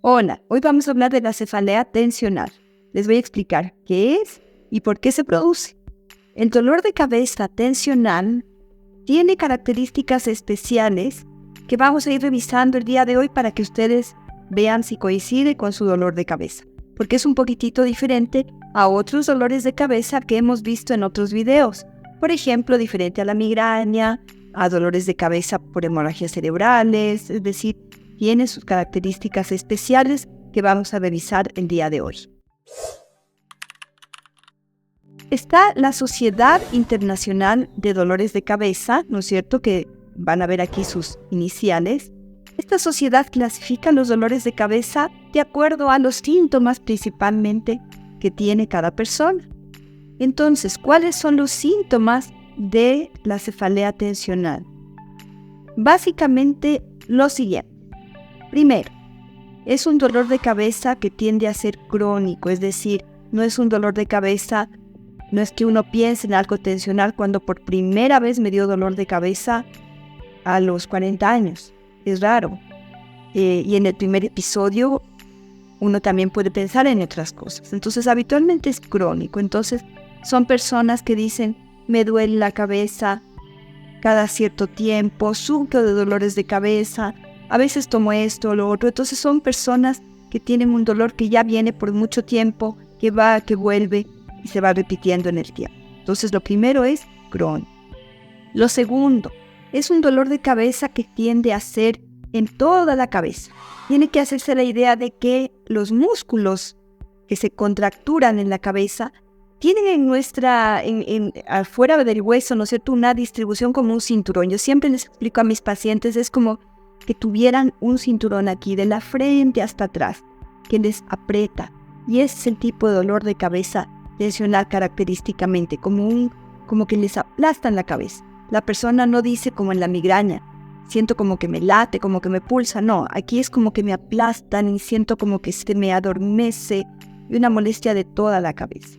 Hola, hoy vamos a hablar de la cefalea tensional. Les voy a explicar qué es y por qué se produce. El dolor de cabeza tensional tiene características especiales que vamos a ir revisando el día de hoy para que ustedes vean si coincide con su dolor de cabeza, porque es un poquitito diferente a otros dolores de cabeza que hemos visto en otros videos. Por ejemplo, diferente a la migraña, a dolores de cabeza por hemorragias cerebrales, es decir, tiene sus características especiales que vamos a revisar el día de hoy. Está la Sociedad Internacional de Dolores de Cabeza, ¿no es cierto?, que van a ver aquí sus iniciales. Esta sociedad clasifica los dolores de cabeza de acuerdo a los síntomas principalmente que tiene cada persona. Entonces, ¿cuáles son los síntomas de la cefalea tensional? Básicamente lo siguiente. Primero, es un dolor de cabeza que tiende a ser crónico, es decir, no es un dolor de cabeza, no es que uno piense en algo tensional cuando por primera vez me dio dolor de cabeza a los 40 años. Es raro. Y en el primer episodio uno también puede pensar en otras cosas. Entonces, habitualmente es crónico. Entonces, son personas que dicen, me duele la cabeza cada cierto tiempo, sufro de dolores de cabeza, a veces tomo esto o lo otro. Entonces son personas que tienen un dolor que ya viene por mucho tiempo, que va, que vuelve y se va repitiendo en el tiempo. Entonces lo primero es crónico. Lo segundo es un dolor de cabeza que tiende a ser en toda la cabeza. Tiene que hacerse la idea de que los músculos que se contracturan en la cabeza tienen afuera del hueso, ¿no es cierto?, una distribución como un cinturón. Yo siempre les explico a mis pacientes, es como que tuvieran un cinturón aquí, de la frente hasta atrás, que les aprieta. Y ese es el tipo de dolor de cabeza tensional característicamente, como que les aplastan la cabeza. La persona no dice como en la migraña, siento como que me late, como que me pulsa. No, aquí es como que me aplastan y siento como que se me adormece y una molestia de toda la cabeza.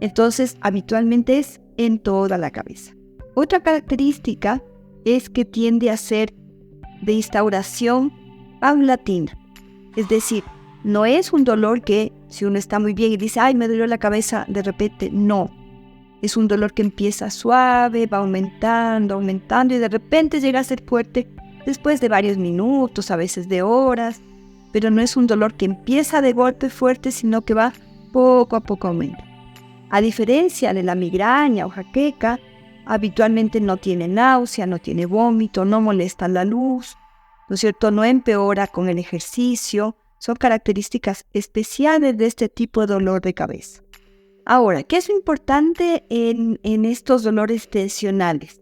Entonces, habitualmente es en toda la cabeza. Otra característica es que tiende a ser de instauración paulatina. Es decir, no es un dolor que si uno está muy bien y dice, ay, me dolió la cabeza de repente, no. Es un dolor que empieza suave, va aumentando y de repente llega a ser fuerte después de varios minutos, a veces de horas, pero no es un dolor que empieza de golpe fuerte, sino que va poco a poco aumentando. A diferencia de la migraña o jaqueca, habitualmente no tiene náusea, no tiene vómito, no molesta la luz, ¿no es cierto?, no empeora con el ejercicio. Son características especiales de este tipo de dolor de cabeza. Ahora, ¿qué es lo importante en estos dolores tensionales?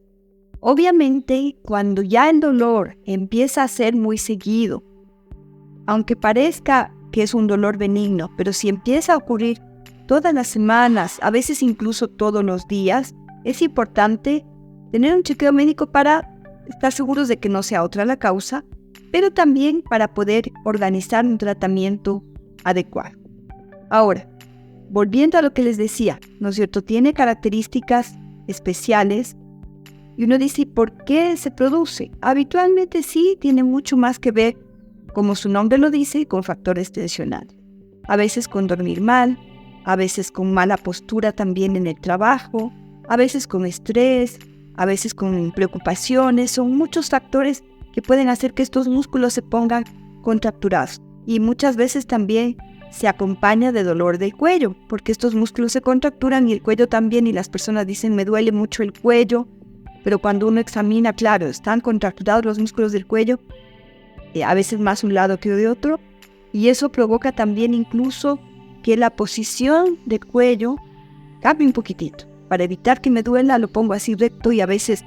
Obviamente, cuando ya el dolor empieza a ser muy seguido, aunque parezca que es un dolor benigno, pero si empieza a ocurrir todas las semanas, a veces incluso todos los días, es importante tener un chequeo médico para estar seguros de que no sea otra la causa, pero también para poder organizar un tratamiento adecuado. Ahora, volviendo a lo que les decía, ¿no es cierto?, tiene características especiales y uno dice, ¿por qué se produce? Habitualmente sí tiene mucho más que ver, como su nombre lo dice, con factores tensionales. A veces con dormir mal, a veces con mala postura también en el trabajo, a veces con estrés, a veces con preocupaciones. Son muchos factores que pueden hacer que estos músculos se pongan contracturados. Y muchas veces también se acompaña de dolor del cuello, porque estos músculos se contracturan y el cuello también, y las personas dicen, me duele mucho el cuello, pero cuando uno examina, claro, están contracturados los músculos del cuello, a veces más un lado que de otro, y eso provoca también incluso que la posición del cuello cambie un poquitito. Para evitar que me duela, lo pongo así recto, y a veces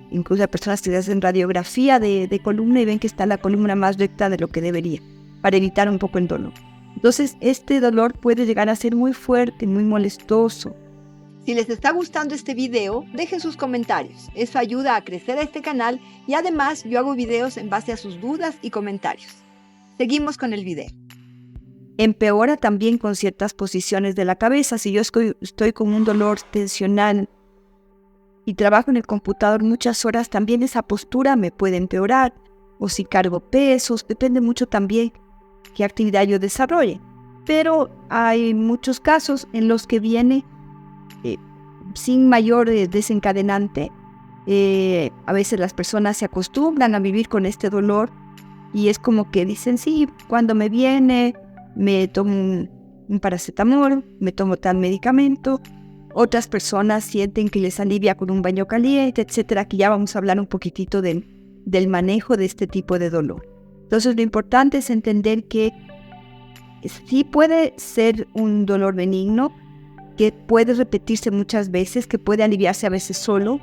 incluso hay personas que hacen radiografía de columna y ven que está la columna más recta de lo que debería, para evitar un poco el dolor. Entonces, este dolor puede llegar a ser muy fuerte, muy molestoso. Si les está gustando este video, dejen sus comentarios. Eso ayuda a crecer a este canal y además yo hago videos en base a sus dudas y comentarios. Seguimos con el video. Empeora también con ciertas posiciones de la cabeza. Si yo estoy con un dolor tensional y trabajo en el computador muchas horas, también esa postura me puede empeorar. o si cargo pesos, depende mucho también qué actividad yo desarrolle. Pero hay muchos casos en los que viene sin mayor desencadenante. A veces las personas se acostumbran a vivir con este dolor y es como que dicen, sí, cuando me viene, me tomo un paracetamol, me tomo tal medicamento. Otras personas sienten que les alivia con un baño caliente, etcétera, que ya vamos a hablar un poquitito del manejo de este tipo de dolor. Entonces, lo importante es entender que sí puede ser un dolor benigno, que puede repetirse muchas veces, que puede aliviarse a veces solo,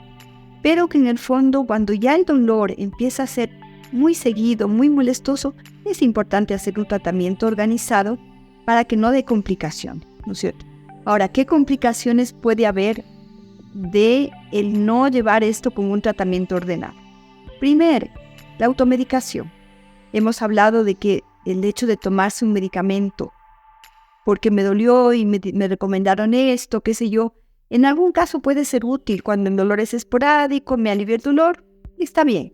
pero que en el fondo, cuando ya el dolor empieza a ser muy seguido, muy molestoso, es importante hacer un tratamiento organizado para que no dé complicación, ¿no es cierto? Ahora, ¿qué complicaciones puede haber de el no llevar esto con un tratamiento ordenado? Primero, la automedicación. Hemos hablado de que el hecho de tomarse un medicamento porque me dolió y me recomendaron esto, qué sé yo, en algún caso puede ser útil cuando el dolor es esporádico, me alivia el dolor, está bien.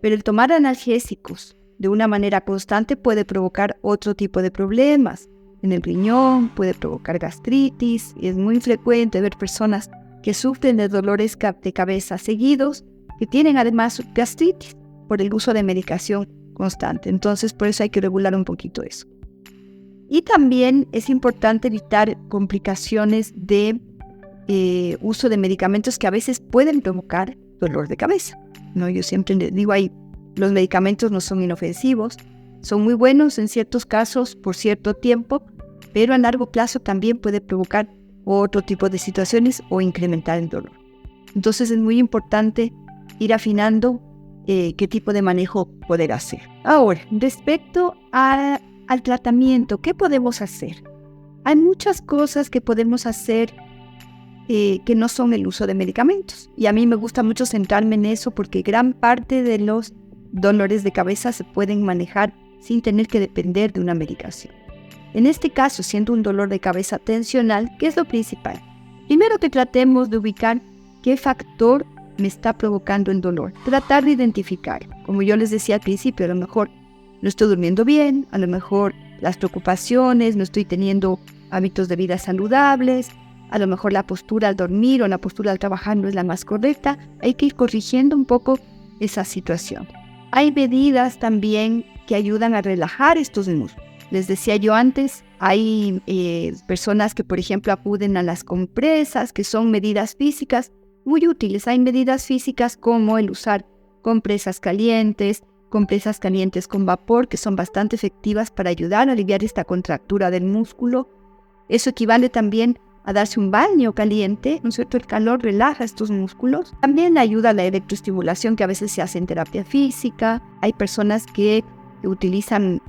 Pero el tomar analgésicos de una manera constante puede provocar otro tipo de problemas. En el riñón puede provocar gastritis, y es muy frecuente ver personas que sufren de dolores de cabeza seguidos, que tienen además gastritis por el uso de medicación constante. Entonces, por eso hay que regular un poquito eso. Y también es importante evitar complicaciones de uso de medicamentos que a veces pueden provocar dolor de cabeza, ¿no? Yo siempre les digo ahí, los medicamentos no son inofensivos, son muy buenos en ciertos casos por cierto tiempo, pero a largo plazo también puede provocar otro tipo de situaciones o incrementar el dolor. Entonces es muy importante ir afinando qué tipo de manejo poder hacer. Ahora, respecto al tratamiento, ¿qué podemos hacer? Hay muchas cosas que podemos hacer que no son el uso de medicamentos. Y a mí me gusta mucho centrarme en eso porque gran parte de los dolores de cabeza se pueden manejar sin tener que depender de una medicación. En este caso, siendo un dolor de cabeza tensional, ¿qué es lo principal? Primero que tratemos de ubicar qué factor me está provocando el dolor. Tratar de identificar. Como yo les decía al principio, a lo mejor no estoy durmiendo bien, a lo mejor las preocupaciones, no estoy teniendo hábitos de vida saludables, a lo mejor la postura al dormir o la postura al trabajar no es la más correcta. Hay que ir corrigiendo un poco esa situación. Hay medidas también que ayudan a relajar estos músculos. Les decía yo antes, hay personas que, por ejemplo, acuden a las compresas, que son medidas físicas muy útiles. Hay medidas físicas como el usar compresas calientes con vapor, que son bastante efectivas para ayudar a aliviar esta contractura del músculo. Eso equivale también a darse un baño caliente, ¿no es cierto? El calor relaja estos músculos. También ayuda a la electroestimulación que a veces se hace en terapia física. Hay personas que utilizan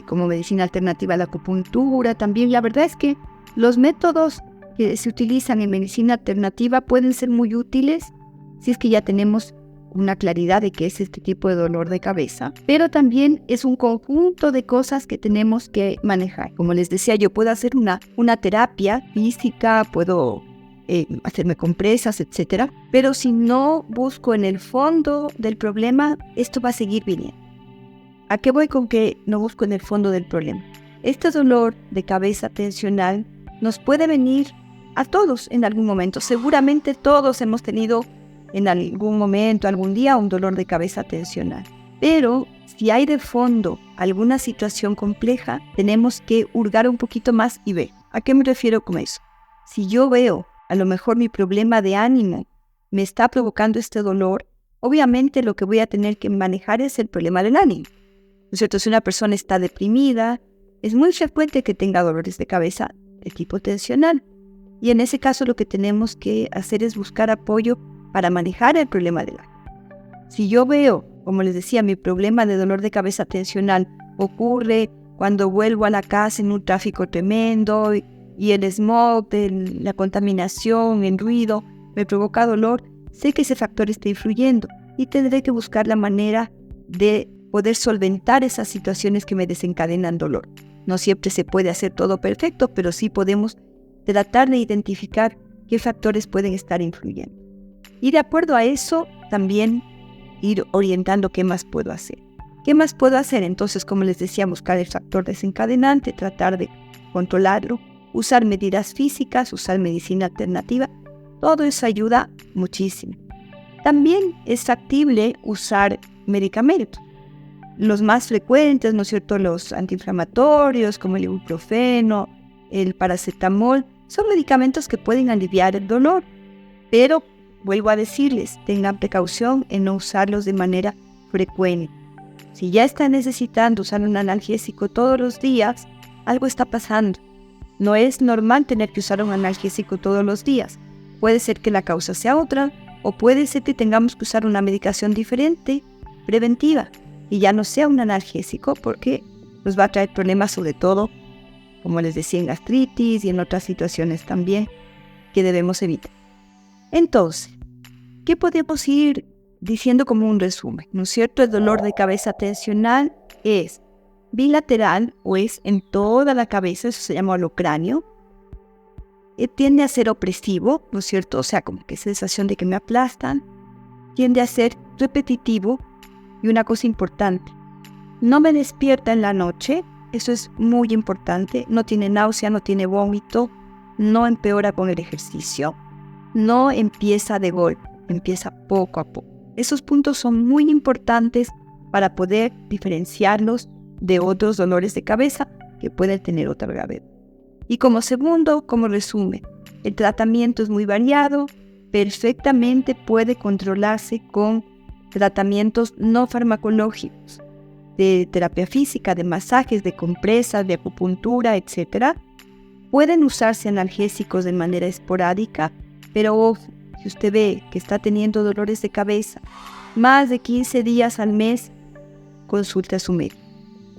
como medicina alternativa la acupuntura también. La verdad es que los métodos que se utilizan en medicina alternativa pueden ser muy útiles si es que ya tenemos una claridad de qué es este tipo de dolor de cabeza, pero también es un conjunto de cosas que tenemos que manejar. Como les decía, yo puedo hacer una terapia física, puedo hacerme compresas, etcétera, pero si no busco en el fondo del problema, esto va a seguir viniendo. ¿A qué voy con que no busco en el fondo del problema? Este dolor de cabeza tensional nos puede venir a todos en algún momento. Seguramente todos hemos tenido en algún momento, algún día, un dolor de cabeza tensional. Pero si hay de fondo alguna situación compleja, tenemos que hurgar un poquito más y ver. ¿A qué me refiero con eso? Si yo veo, a lo mejor mi problema de ánimo me está provocando este dolor, obviamente lo que voy a tener que manejar es el problema del ánimo. ¿No es cierto? Si una persona está deprimida, es muy frecuente que tenga dolores de cabeza de tipo tensional. Y en ese caso lo que tenemos que hacer es buscar apoyo para manejar el problema del ánimo. Si yo veo, como les decía, mi problema de dolor de cabeza tensional ocurre cuando vuelvo a la casa en un tráfico tremendo y el smog, la contaminación, el ruido, me provoca dolor, sé que ese factor está influyendo y tendré que buscar la manera de poder solventar esas situaciones que me desencadenan dolor. No siempre se puede hacer todo perfecto, pero sí podemos tratar de identificar qué factores pueden estar influyendo. Y de acuerdo a eso, también ir orientando qué más puedo hacer. ¿Qué más puedo hacer? Entonces, como les decía, buscar el factor desencadenante, tratar de controlarlo, usar medidas físicas, usar medicina alternativa. Todo eso ayuda muchísimo. También es factible usar medicamentos. Los más frecuentes, ¿no es cierto?, los antiinflamatorios como el ibuprofeno, el paracetamol, son medicamentos que pueden aliviar el dolor, pero vuelvo a decirles, tengan precaución en no usarlos de manera frecuente. Si ya están necesitando usar un analgésico todos los días, algo está pasando. No es normal tener que usar un analgésico todos los días. Puede ser que la causa sea otra, o puede ser que tengamos que usar una medicación diferente, preventiva, y ya no sea un analgésico porque nos va a traer problemas, sobre todo, como les decía, en gastritis y en otras situaciones también que debemos evitar. Entonces, ¿qué podemos ir diciendo como un resumen? ¿No es cierto? El dolor de cabeza tensional es bilateral o es en toda la cabeza, eso se llama holocráneo. Tiende a ser opresivo, ¿no es cierto? O sea, como que sensación de que me aplastan. Tiende a ser repetitivo y una cosa importante, no me despierta en la noche, eso es muy importante, no tiene náusea, no tiene vómito, no empeora con el ejercicio, no empieza de golpe, empieza poco a poco. Esos puntos son muy importantes para poder diferenciarlos de otros dolores de cabeza que pueden tener otra gravedad. Y como segundo, como resumen, el tratamiento es muy variado, perfectamente puede controlarse con tratamientos no farmacológicos, de terapia física, de masajes, de compresas, de acupuntura, etc. Pueden usarse analgésicos de manera esporádica, pero ojo, si usted ve que está teniendo dolores de cabeza más de 15 días al mes, consulte a su médico.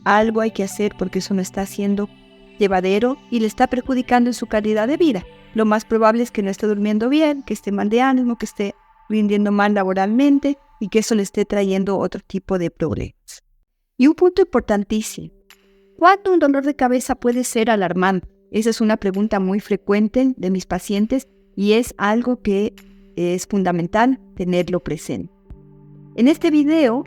Algo hay que hacer porque eso no está siendo llevadero y le está perjudicando en su calidad de vida. Lo más probable es que no esté durmiendo bien, que esté mal de ánimo, que esté rindiendo mal laboralmente y que eso le esté trayendo otro tipo de problemas. Y un punto importantísimo, ¿cuándo un dolor de cabeza puede ser alarmante? Esa es una pregunta muy frecuente de mis pacientes y es algo que es fundamental tenerlo presente. En este video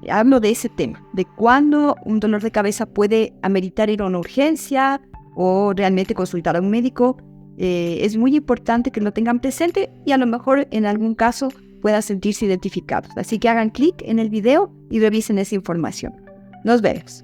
hablo de ese tema, de cuándo un dolor de cabeza puede ameritar ir a una urgencia o realmente consultar a un médico. Es muy importante que lo tengan presente y a lo mejor en algún caso puedan sentirse identificados. Así que hagan clic en el video y revisen esa información. Nos vemos.